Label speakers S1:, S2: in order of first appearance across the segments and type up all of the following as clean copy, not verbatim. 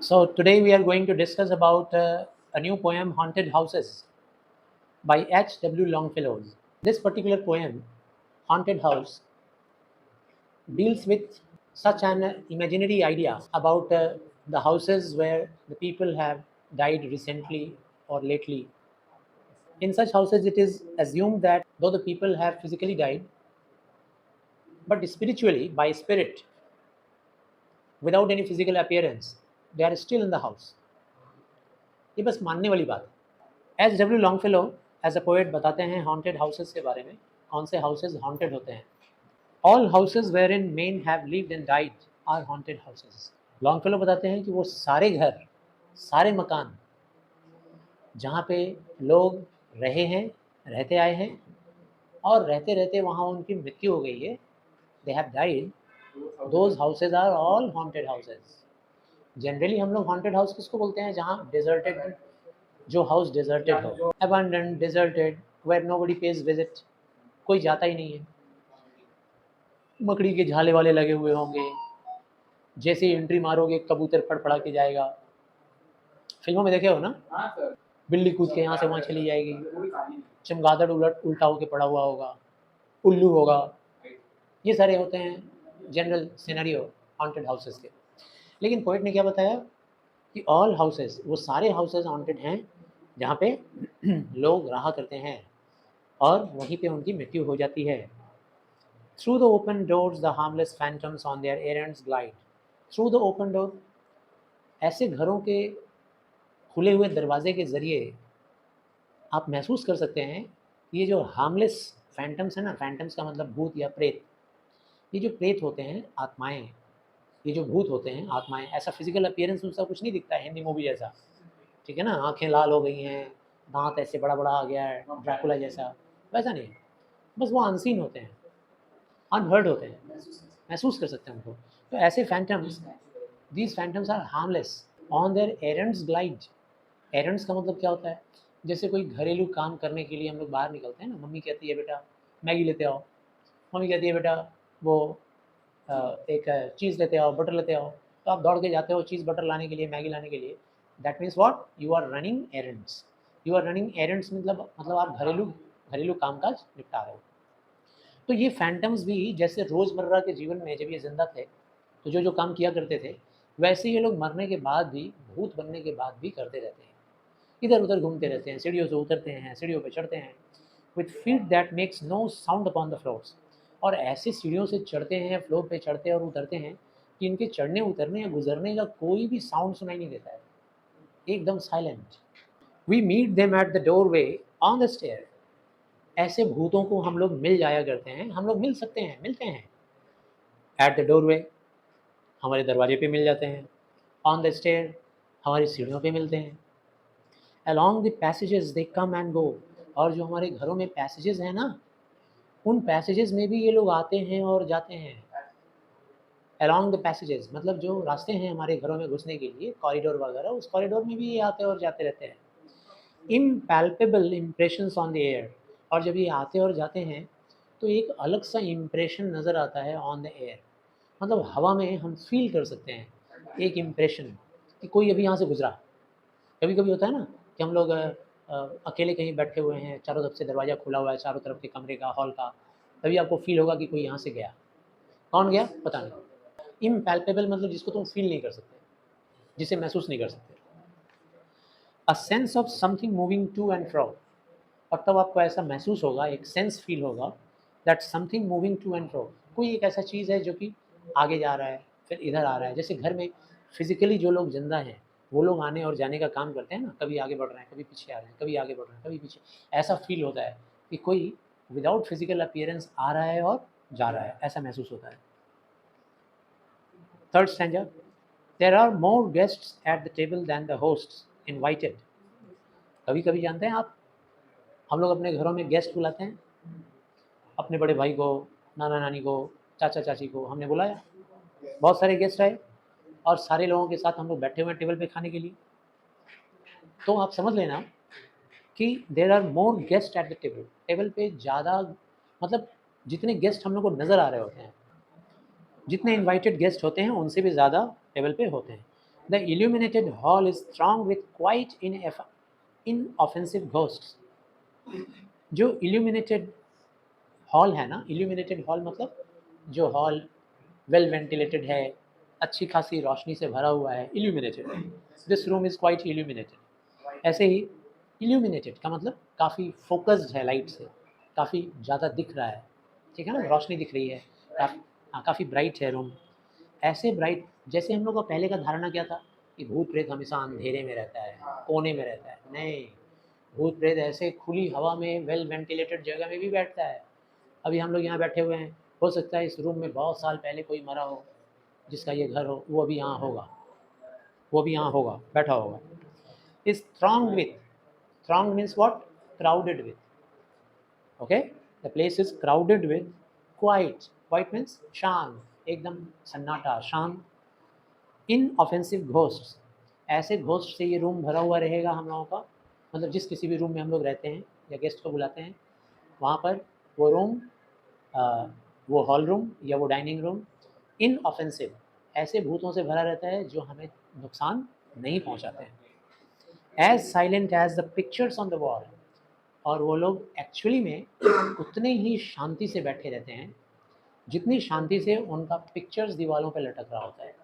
S1: So today we are going to discuss about a new poem, Haunted Houses, by H. W. Longfellow. This particular poem, Haunted House, deals with such an imaginary idea about the houses where the people have died recently or lately. In such houses, it is assumed that though the people have physically died, but spiritually, by spirit, without any physical appearance, they are still in the house. ये बस मानने वाली बात है। H W Longfellow as a poet बताते हैं haunted houses के बारे में, कौन से हाउसेस हॉन्टेड होते हैं। All houses wherein men have lived and died are haunted houses. Longfellow बताते हैं कि वो सारे घर, सारे मकान जहाँ पे लोग रहे हैं, रहते आए हैं और रहते रहते वहाँ उनकी मृत्यु हो गई है, they have died, those houses are all haunted houses. Generally हम लोग हॉन्टेड हाउस किसको बोलते हैं? जहाँ डिजर्टेड, जो हाउस डिजर्टेड हो, abandon, deserted, where nobody pays visit, कोई जाता ही नहीं है, मकड़ी के झाले वाले लगे हुए होंगे, जैसे एंट्री मारोगे कबूतर फड़फड़ा के जाएगा। फिल्मों में देखे हो ना? हाँ सर। बिल्ली कूद के यहाँ से वहाँ चली जाएगी, चमगादड़ उल्टा होके पड़ा हुआ होगा, उल्लू होगा, ये सारे होते हैं जनरल सिनेरियो हॉन्टेड हाउसेस के। लेकिन पोएट ने क्या बताया कि ऑल हाउसेस, वो सारे हाउसेस हॉन्टेड हैं जहाँ पे लोग रहा करते हैं और वहीं पे उनकी मृत्यु हो जाती है। Through the open doors the harmless phantoms on their errands glide. Through the open door, ऐसे घरों के खुले हुए दरवाजे के ज़रिए आप महसूस कर सकते हैं ये जो हार्मलेस फैंटम्स है ना, फैंटम्स का मतलब भूत या प्रेत, ये जो प्रेत होते हैं, आत्माएं, ये जो भूत होते हैं, आत्माएं, ऐसा फिजिकल अपीयरेंस उनका कुछ नहीं दिखता है हिंदी मूवी जैसा, ठीक है ना? आंखें लाल हो गई हैं, दांत ऐसे बड़ा बड़ा आ गया है ड्रैकुला जैसा, वैसा नहीं है। बस वो अनसीन होते हैं, अनहर्ड होते हैं, महसूस कर सकते हैं उनको। तो ऐसे phantoms, these phantoms are harmless on their errands glide. Errands का मतलब क्या होता है? जैसे कोई घरेलू काम करने के लिए हम लोग बाहर निकलते हैं ना, मम्मी कहती है बेटा मैगी लेते आओ, मम्मी कहती है बेटा वो एक चीज़ लेते आओ, बटर लेते आओ, तो आप दौड़ के जाते हो चीज़ बटर लाने के लिए, मैगी लाने के लिए। That means what? You are running errands. You are running errands मतलब आप घरेलू घरेलू कामकाज निपटा रहे हो। तो ये फैंटम्स भी जैसे रोज़मर्रा के जीवन में जब ये ज़िंदा थे तो जो जो काम किया करते थे, वैसे ये लोग मरने के बाद भी, भूत बनने के बाद भी करते रहते हैं। इधर उधर घूमते रहते हैं, सीढ़ियों से उतरते हैं, सीढ़ियों पे चढ़ते हैं, with feet that makes no sound upon the floors. और ऐसे सीढ़ियों से चढ़ते हैं, फ्लोर पे चढ़ते और उतरते हैं कि इनके चढ़ने उतरने या गुजरने का कोई भी साउंड सुनाई नहीं देता है, एकदम silent. We meet them at the doorway on the stair. ऐसे भूतों को हम लोग मिल जाया करते हैं, हम लोग मिल सकते हैं, मिलते हैं। एट द डोर वे, हमारे दरवाजे पे मिल जाते हैं। ऑन द स्टेयर, हमारी सीढ़ियों पे मिलते हैं। Along the passages they come and go. और जो हमारे घरों में पैसेजेस हैं ना, उन पैसेजेस में भी ये लोग आते हैं और जाते हैं। अलॉन्ग द पैसेजेस मतलब जो रास्ते हैं हमारे घरों में घुसने के लिए, कॉरिडोर वगैरह, उस कॉरिडोर में भी ये आते और जाते रहते हैं। इम्पैल्पेबल इम्प्रेशंस ऑन द एयर। और जब ये आते और जाते हैं तो एक अलग सा इम्प्रेशन नज़र आता है ऑन द एयर, मतलब हवा में हम फील कर सकते हैं एक इम्प्रेशन कि कोई अभी यहाँ से गुजरा। कभी कभी होता है ना कि हम लोग अकेले कहीं बैठे हुए हैं, चारों तरफ से दरवाज़ा खुला हुआ है, चारों तरफ के कमरे का, हॉल का, तभी आपको फील होगा कि कोई यहाँ से गया। कौन गया पता नहीं। इम्पैल्पेबल मतलब जिसको तुम फील नहीं कर सकते, जिसे महसूस नहीं कर सकते। A sense of something moving to and fro. और तब आपको ऐसा महसूस होगा, एक सेंस फील होगा that something moving to and fro. कोई एक ऐसा चीज़ है जो कि आगे जा रहा है, फिर इधर आ रहा है। जैसे घर में फिजिकली जो लोग जिंदा हैं, वो लोग आने और जाने का काम करते हैं ना, कभी आगे बढ़ रहे हैं, कभी पीछे आ रहे हैं, कभी आगे बढ़ रहे हैं, कभी पीछे। ऐसा फील होता है कि कोई विदाउट फिजिकल अपीयरेंस आ रहा है और जा रहा है, ऐसा महसूस होता है। Third stanza, there are more guests at the table than the hosts invited. कभी कभी जानते हैं आप, हम लोग अपने घरों में गेस्ट बुलाते हैं, अपने बड़े भाई को, नाना नानी को, चाचा चाची को हमने बुलाया, बहुत सारे गेस्ट आए और सारे लोगों के साथ हम लोग बैठे हुए हैं टेबल पे खाने के लिए। तो आप समझ लेना कि there are more guest at the table. Table पे ज़्यादा, मतलब जितने गेस्ट हम लोग को नज़र आ रहे होते हैं, जितने इनवाइटेड गेस्ट होते हैं उनसे भी ज़्यादा टेबल पे होते हैं। The illuminated hall is thronged with quite inoffensive ghosts. जो illuminated हॉल है ना, illuminated हॉल मतलब जो हॉल वेल वेंटिलेटेड है, अच्छी खासी रोशनी से भरा हुआ है, illuminated. This room is quite illuminated. ऐसे ही illuminated का मतलब काफ़ी फोकस्ड है लाइट से, काफ़ी ज़्यादा दिख रहा है, ठीक है ना, रोशनी दिख रही है, काफ़ी ब्राइट है रूम। ऐसे ब्राइट जैसे हम लोग का पहले का धारणा क्या था कि भूत प्रेत हमेशा अंधेरे में रहता है, कोने में रहता है। नहीं, भूत प्रेत ऐसे खुली हवा में वेल वेंटिलेटेड जगह में भी बैठता है। अभी हम लोग यहाँ बैठे हुए हैं, हो सकता है इस रूम में बहुत साल पहले कोई मरा हो, जिसका ये घर हो, वो अभी यहाँ होगा, वो भी यहाँ होगा, बैठा होगा। Is thronged with, thronged means what? Crowded with. Okay, the place is crowded with quiet. Quiet means शांत, एकदम सन्नाटा, शांत। inoffensive ghosts, ऐसे घोस्ट से ये रूम भरा हुआ रहेगा हम लोगों का। मतलब जिस किसी भी रूम में हम लोग रहते हैं या गेस्ट को बुलाते हैं, वहाँ पर वो रूम, वो हॉल रूम या वो डाइनिंग रूम इनऑफेंसिव, ऐसे भूतों से भरा रहता है जो हमें नुकसान नहीं पहुँचाते हैं। As silent as the pictures on the wall, और वो लोग एक्चुअली में उतने ही शांति से बैठे रहते हैं जितनी शांति से उनका पिक्चर्स दीवारों पर लटक रहा होता है।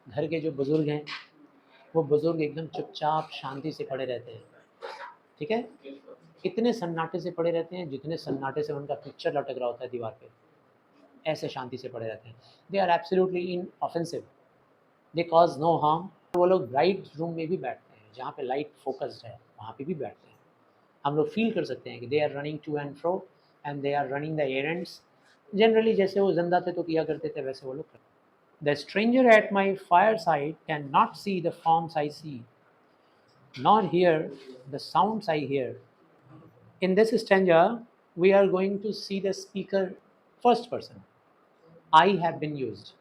S1: घर के जो बुज़ुर्ग हैं, वो बुज़ुर्ग एकदम चुपचाप शांति से पड़े रहते हैं, ठीक है, इतने सन्नाटे से पड़े रहते हैं जितने सन्नाटे से उनका पिक्चर लटक रहा होता है दीवार पे, ऐसे शांति से पड़े रहते हैं। They are absolutely inoffensive, they cause no harm. वो लोग ब्राइट रूम में भी बैठते हैं, जहाँ पे लाइट फोकस्ड है वहाँ पे भी बैठते हैं। हम लोग फील कर सकते हैं कि they are running to and fro and they are running the errands. Generally जैसे वो जिंदा थे तो किया करते थे, वैसे वो लोग करते। The stranger at my fireside cannot see the forms I see, nor hear the sounds I hear. In this stanza, we are going to see the speaker first person. I have been used.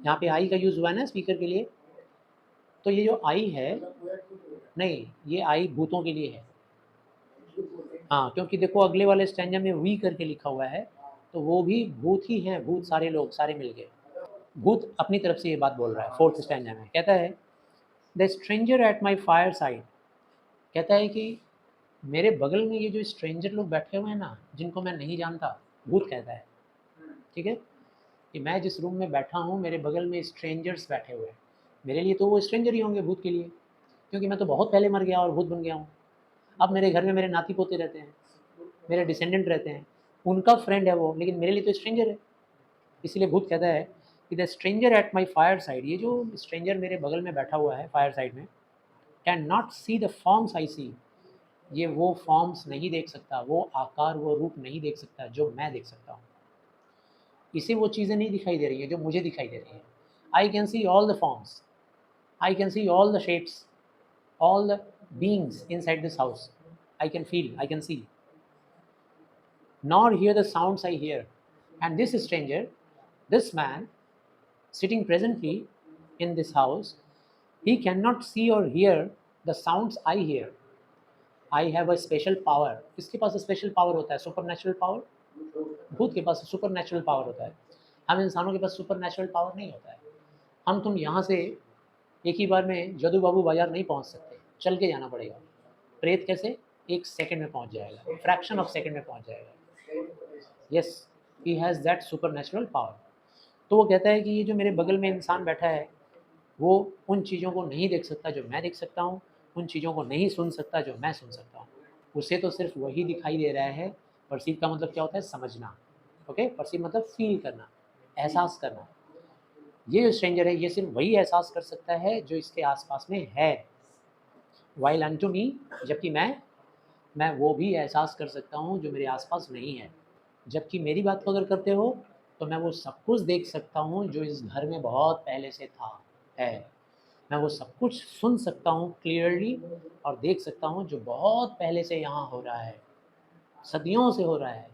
S1: यहाँ पे I का use हुआ है ना speaker के लिए, तो ये जो I है, नहीं, ये I भूतों के लिए है। हाँ, क्योंकि देखो अगले वाले स्टैंजा में वी करके लिखा हुआ है, तो वो भी भूत ही हैं, भूत सारे लोग, सारे मिल गए। भूत अपनी तरफ से ये बात बोल रहा है। फोर्थ स्टैंजा में कहता है, the stranger at my fire side, कहता है कि मेरे बगल में ये जो स्ट्रेंजर लोग बैठे हुए हैं ना, जिनको मैं नहीं जानता, भूत कहता है, ठीक है, कि मैं जिस रूम में बैठा हूँ मेरे बगल में स्ट्रेंजर्स बैठे हुए हैं। मेरे लिए तो वो स्ट्रेंजर ही होंगे भूत के लिए, क्योंकि मैं तो बहुत पहले मर गया और भूत बन गया हूँ। अब मेरे घर में मेरे नाती पोते रहते हैं, मेरे डिसेंडेंट रहते हैं, उनका फ्रेंड है वो, लेकिन मेरे लिए तो स्ट्रेंजर है। इसीलिए भूत कहता है कि the stranger at my fireside, ये जो स्ट्रेंजर मेरे बगल में बैठा हुआ है फायर साइड में, can not see the forms I see, ये वो फॉर्म्स नहीं देख सकता, वो आकार, वो रूप नहीं देख सकता जो मैं देख सकता हूँ। इसे वो चीज़ें नहीं दिखाई दे रही हैं जो मुझे दिखाई दे रही हैं। I can see all the forms, I can see all the shapes, all the beings inside this house. I can feel, I can see, nor hear the sounds I hear. And this stranger, this man, sitting presently in this house, he cannot see or hear the sounds I hear. I have a special power. किसके पास special power होता है? Super natural power. भूत के पास super natural power होता है। हम इंसानों के पास सुपर नेचुरल पावर नहीं होता है। हम तुम यहाँ से एक ही बार में जदू बाबू बाजार नहीं पहुँच सकते, चल के जाना पड़ेगा। प्रेत कैसे? एक सेकंड में पहुँच जाएगा, फ्रैक्शन ऑफ सेकंड में पहुँच जाएगा। Yes, he has that super natural power. तो वो कहता है कि ये जो मेरे बगल में इंसान बैठा है, वो उन चीज़ों को नहीं देख सकता जो मैं देख सकता हूँ, उन चीज़ों को नहीं सुन सकता जो मैं सुन सकता हूँ। उसे तो सिर्फ वही दिखाई दे रहा है। परसीव का मतलब क्या होता है? समझना। ओके, परसीव मतलब फील करना, एहसास करना। ये जो स्ट्रेंजर है, ये सिर्फ वही एहसास कर सकता है जो इसके आसपास में है। वाइल अनटू मी, जबकि मैं वो भी एहसास कर सकता हूँ जो मेरे आसपास नहीं है। जबकि मेरी बात को अगर करते हो तो मैं वो सब कुछ देख सकता हूँ जो इस घर में बहुत पहले से था, है। मैं वो सब कुछ सुन सकता हूँ क्लियरली और देख सकता हूँ जो बहुत पहले से यहाँ हो रहा है, सदियों से हो रहा है,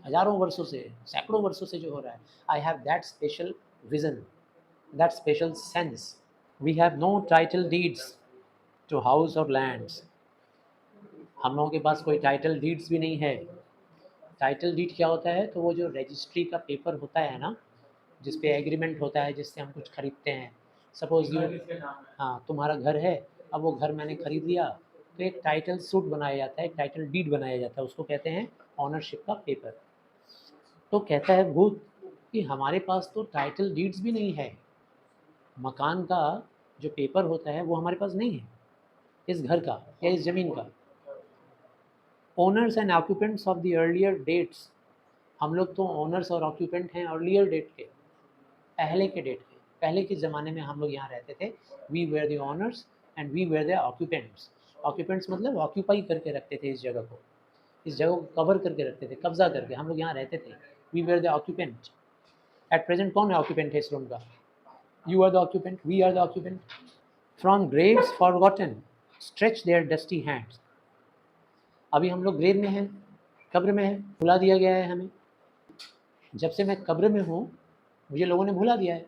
S1: हज़ारों वर्षों से, सैकड़ों वर्षों से जो हो रहा है। I have that special vision, that special sense. We have no title deeds to house और लैंड्स। हम लोगों के पास कोई टाइटल डीड्स भी नहीं है। टाइटल डीड क्या होता है? तो वो जो रजिस्ट्री का पेपर होता है ना, जिस पे एग्रीमेंट होता है, जिससे हम कुछ खरीदते हैं, सपोज यू, हाँ तुम्हारा घर है, अब वो घर मैंने खरीद लिया, तो एक टाइटल सूट बनाया जाता है, एक टाइटल डीड बनाया जाता है, उसको कहते हैं ऑनरशिप का पेपर। तो कहता है भूत कि हमारे पास तो टाइटल डीड्स भी नहीं है, मकान का जो पेपर होता है वो हमारे पास नहीं है, इस घर का या इस ज़मीन का। Owners and occupants of the earlier dates, हम लोग तो ओनर्स और ऑक्यूपेंट हैं अर्लियर डेट के, पहले के डेट के, पहले के ज़माने में हम लोग यहाँ रहते थे। We were the owners and we were the occupants. Occupants मतलब ऑक्यूपाई करके रखते थे इस जगह को, इस जगह को कवर करके रखते थे, कब्जा करके हम लोग यहाँ रहते थे। We were the occupant. At present कौन है ऑक्यूपेंट है इस रूम का? You are the occupant, we are the occupant. From graves forgotten stretch their dusty hands, अभी हम लोग ग्रेव में हैं, कब्र में है, भुला दिया गया है हमें। जब से मैं कब्र में हूँ मुझे लोगों ने भुला दिया है।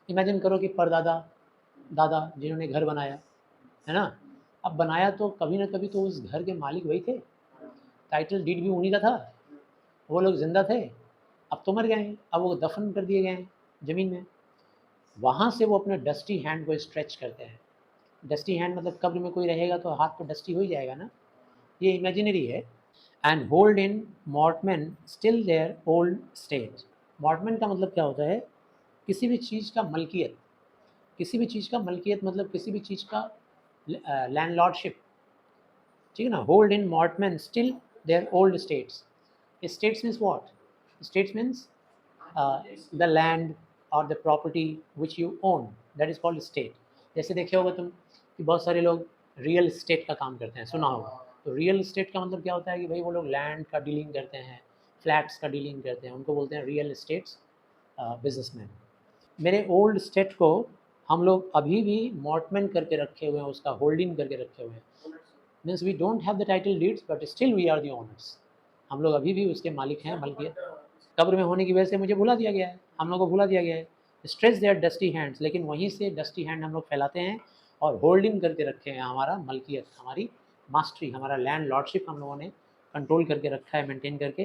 S1: इमेजिन करो कि परदादा दादा जिन्होंने घर बनाया है ना, अब बनाया तो कभी ना कभी तो उस घर के मालिक वही थे, टाइटल डीड भी उन्हीं का था, वो लोग जिंदा थे, अब तो मर गए हैं, अब वो दफन कर दिए गए हैं ज़मीन में। वहाँ से वो अपने डस्टी हैंड को स्ट्रेच करते हैं। डस्टी हैंड मतलब कब्र में कोई रहेगा तो हाथ तो डस्टी हो ही जाएगा ना, ये इमेजिनरी है। And hold in mortmain still their old state. Mortmain का मतलब क्या होता है? किसी भी चीज़ का मलकियत, किसी भी चीज़ का मलकियत मतलब किसी भी चीज़ का लैंडलॉर्डशिप, ठीक है ना। Hold in mortmain still their old states. States means what? States means the land और the property which you own, that is called state. जैसे देखे होगा तुम कि बहुत सारे लोग रियल इस्टेट का काम करते हैं, सुना होगा। तो रियल इस्टेट का मतलब क्या होता है कि भाई वो लोग लैंड का डीलिंग करते हैं, फ्लैट्स का डीलिंग करते हैं, उनको बोलते हैं रियल इस्टेट्स बिजनेसमैन। मेरे ओल्ड स्टेट को हम लोग अभी भी मॉर्टमेंट करके रखे हुए हैं, उसका होल्डिंग करके रखे हुए हैं। Means we don't have the title deeds but still we are the owners, हम लोग अभी भी उसके मालिक हैं, मलकियत। कब्र में होने की वजह से मुझे भुला दिया गया है, हम लोग को भुला दिया गया है। स्ट्रेच देयर डस्टी हैंड्स, लेकिन वहीं से डस्टी हैंड हम लोग फैलाते हैं और होल्डिंग करके रखे हैं हमारा मलकियत, हमारी मास्टरी, हमारा लैंड लॉर्डशिप हम लोगों ने कंट्रोल करके रखा है, मेंटेन करके।